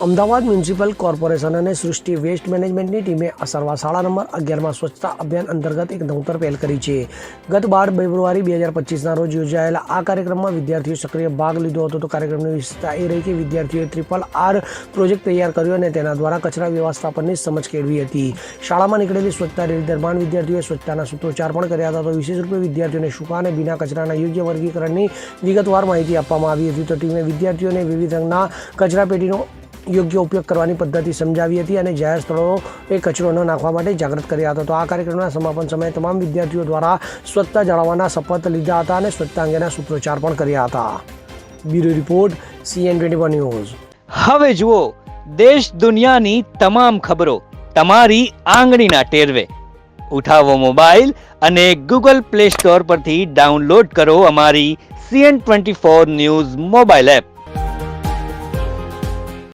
Ahmedabad municipal corporation અને સૃષ્ટિ waste મેનેજમેન્ટની ટીમે અસરવા શાળા નંબર 11માં સ્વચ્છતા અભિયાન અંતર્ગત એક નવતર પહેલ કરી છે। ગત 12 ફેબ્રુઆરી 2025ના રોજ યોજાયેલા આ કાર્યક્રમમાં વિદ્યાર્થીઓ સક્રિય ભાગ લીધો હતો। તો કાર્યક્રમની વિશેષતા એ રહી કે વિદ્યાર્થીઓએ RRR પ્રોજેક્ટ તૈયાર કર્યો અને તેના દ્વારા કચરા વ્યવસ્થાપનની સમજ કેળવી હતી। શાળામાં નીકળેલી સ્વચ્છતા રેલી દરમિયાન વિદ્યાર્થીઓએ સ્વચ્છતાના સૂત્રોચ્ચાર પણ કર્યા હતા। તો વિશેષ રૂપે વિદ્યાર્થીઓને સૂકા અને ભીના કચરાના યોગ્ય વર્ગીકરણની વિગતવાર માહિતી આપવામાં આવી હતી। તો ટીમે વિદ્યાર્થીઓને વિવિધ રંગના કચરાપેટીનો યોગ્ય ઉપયોગ કરવાની પદ્ધતિ સમજાવી હતી અને જાહેર સ્થળોએ કચરો ન નાખવા માટે જાગૃત કર્યા હતા। તો આ કાર્યક્રમના સમાપન સમયે તમામ વિદ્યાર્થીઓ દ્વારા સ્વચ્છતા જાળવવાના શપથ લીધા હતા અને સ્વચ્છતા અંગેના સૂત્રોચ્ચાર પણ કર્યા હતા। Bureau report CN24 news. હવે જુઓ દેશ દુનિયાની તમામ ખબરો તમારી આંગળીના ટેરવે। ઉઠાવો મોબાઈલ અને Google Play Store પરથી ડાઉનલોડ કરો અમારી CN24 ન્યૂઝ મોબાઈલ એપ।